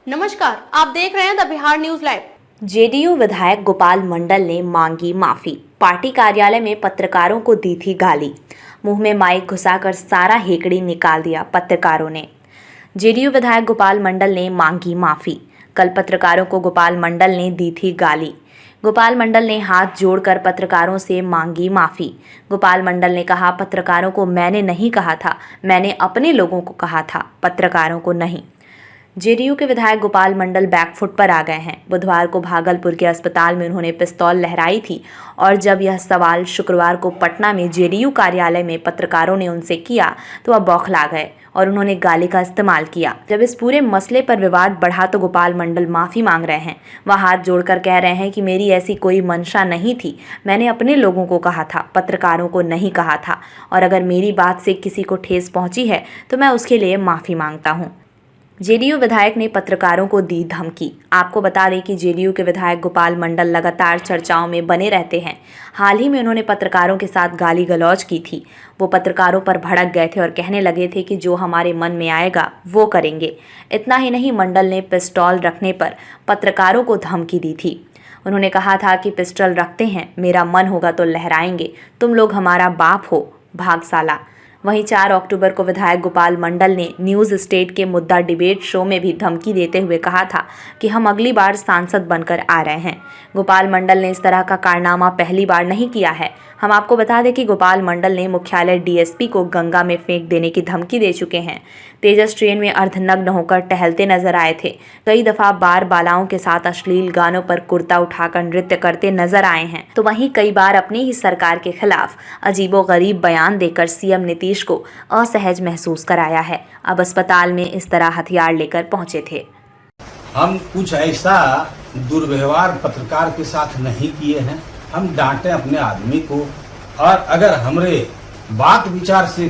नमस्कार, आप देख रहे हैं the Bihar news live. JDU विधायक गोपाल मंडल ने मांगी माफी। पार्टी कार्यालय में पत्रकारों को दी थी गाली। मुंह में माइक घुसाकर सारा हेकड़ी निकाल दिया पत्रकारों ने। जेडीयू विधायक गोपाल मंडल ने मांगी माफी। कल पत्रकारों को गोपाल मंडल ने दी थी गाली। गोपाल मंडल ने हाथ जोड़कर पत्रकारों से मांगी माफी। गोपाल मंडल ने कहा, पत्रकारों को मैंने नहीं कहा था, मैंने अपने लोगों को कहा था, पत्रकारों को नहीं। जेडीयू के विधायक गोपाल मंडल बैकफुट पर आ गए हैं। बुधवार को भागलपुर के अस्पताल में उन्होंने पिस्तौल लहराई थी और जब यह सवाल शुक्रवार को पटना में जेडीयू कार्यालय में पत्रकारों ने उनसे किया तो वह बौखला गए और उन्होंने गाली का इस्तेमाल किया। जब इस पूरे मसले पर विवाद बढ़ा तो गोपाल मंडल माफ़ी मांग रहे हैं। वह हाथ जोड़कर कह रहे हैं कि मेरी ऐसी कोई मंशा नहीं थी, मैंने अपने लोगों को कहा था, पत्रकारों को नहीं कहा था, और अगर मेरी बात से किसी को ठेस पहुंची है तो मैं उसके लिए माफ़ी मांगता हूं। जेडीयू विधायक ने पत्रकारों को दी धमकी। आपको बता दें कि जेडीयू के विधायक गोपाल मंडल लगातार चर्चाओं में बने रहते हैं। हाल ही में उन्होंने पत्रकारों के साथ गाली गलौज की थी। वो पत्रकारों पर भड़क गए थे और कहने लगे थे कि जो हमारे मन में आएगा वो करेंगे। इतना ही नहीं, मंडल ने पिस्टल रखने पर पत्रकारों को धमकी दी थी। उन्होंने कहा था कि पिस्टल रखते हैं, मेरा मन होगा तो लहराएंगे, तुम लोग हमारा बाप हो, भागसाला। वहीं 4 अक्टूबर को विधायक गोपाल मंडल ने न्यूज़ स्टेट के मुद्दा डिबेट शो में भी धमकी देते हुए कहा था कि हम अगली बार सांसद बनकर आ रहे हैं। गोपाल मंडल ने इस तरह का कारनामा पहली बार नहीं किया है। हम आपको बता दें कि गोपाल मंडल ने मुख्यालय डीएसपी को गंगा में फेंक देने की धमकी दे चुके हैं। तेजस ट्रेन में अर्धनग्न होकर टहलते नजर आए थे। कई दफा बार बालाओं के साथ अश्लील गानों पर कुर्ता उठाकर नृत्य करते नजर आए हैं। तो वहीं कई बार अपनी ही सरकार के खिलाफ अजीबोगरीब बयान देकर सीएम नीतीश को असहज महसूस कराया है। अब अस्पताल में इस तरह हथियार लेकर पहुंचे थे। हम कुछ ऐसा दुर्व्यवहार पत्रकार के साथ नहीं किए हैं। हम डांटे अपने आदमी को, और अगर हमरे बात विचार से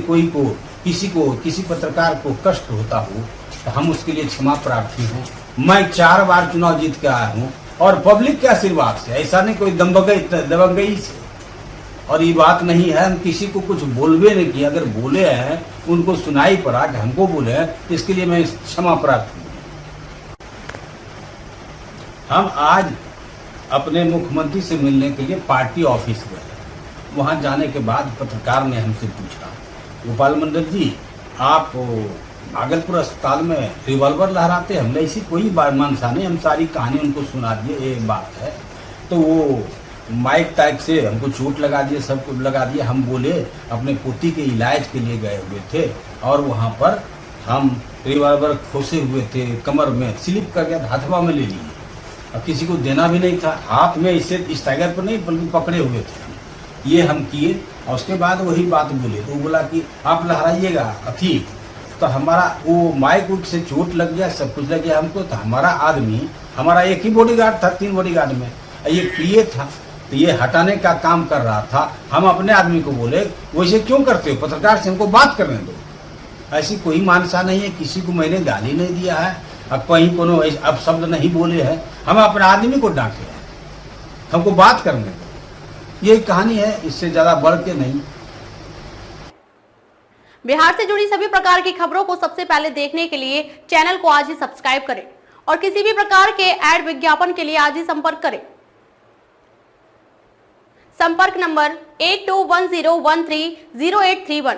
किसी पत्रकार को कष्ट होता हो तो हम उसके लिए क्षमा प्रार्थी हूँ। मैं 4 बार चुनाव जीत के आया हूँ और पब्लिक के आशीर्वाद से, ऐसा नहीं कोई दबंगई से। और ये बात नहीं है हम किसी को कुछ बोलवे नहीं किया। अगर बोले हैं उनको सुनाई पड़ा कि हमको बोले हैं, इसके लिए मैं क्षमा प्रार्थी हूँ। हम आज अपने मुख्यमंत्री से मिलने के लिए पार्टी ऑफिस गए। वहां जाने के बाद पत्रकार ने हमसे पूछा, गोपाल मंडल जी, आप भागलपुर अस्पताल में रिवॉल्वर लहराते, हमने ऐसी कोई मानसा नहीं, हम सारी कहानी उनको सुना दिए, ये बात है। तो वो माइक टाइक से हमको चोट लगा दिए, सब कुछ लगा दिए। हम बोले अपने पोती के इलाज के लिए गए हुए थे और वहाँ पर हम रिवॉल्वर खोसे हुए थे, कमर में स्लिप कर गया, हथवा में ले लिए। अब किसी को देना भी नहीं था, हाथ में इससे इस टाइगर पर नहीं बल्कि पकड़े हुए थे। ये हम किए और उसके बाद वही बात बोले। तो बोला कि आप लहराइएगा अथी। तो हमारा वो माइक उइक से चोट लग गया, सब कुछ लग गया हमको। तो हमारा आदमी, हमारा एक ही बॉडीगार्ड था, 3 बॉडीगार्ड में, ये पीए था, तो ये हटाने का काम कर रहा था। हम अपने आदमी को बोले, वैसे क्यों करते हो, पत्रकार से हमको बात करने दो। ऐसी कोई मानसा नहीं है, किसी को मैंने गाली नहीं दिया है, अब कहीं कोनो अब शब्द नहीं बोले हैं। हम अपने आदमी को डांटे हैं, हमको बात करने दो। ये कहानी है, इससे ज्यादा बढ़ के नहीं। बिहार से जुड़ी सभी प्रकार की खबरों को सबसे पहले देखने के लिए चैनल को आज ही सब्सक्राइब करें और किसी भी प्रकार के ऐड विज्ञापन के लिए आज ही संपर्क करें। संपर्क नंबर 8210130831,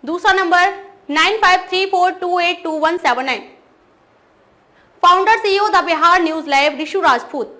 दूसरा number 9534282179। Founder CEO the Bihar news live Rishu Rajput.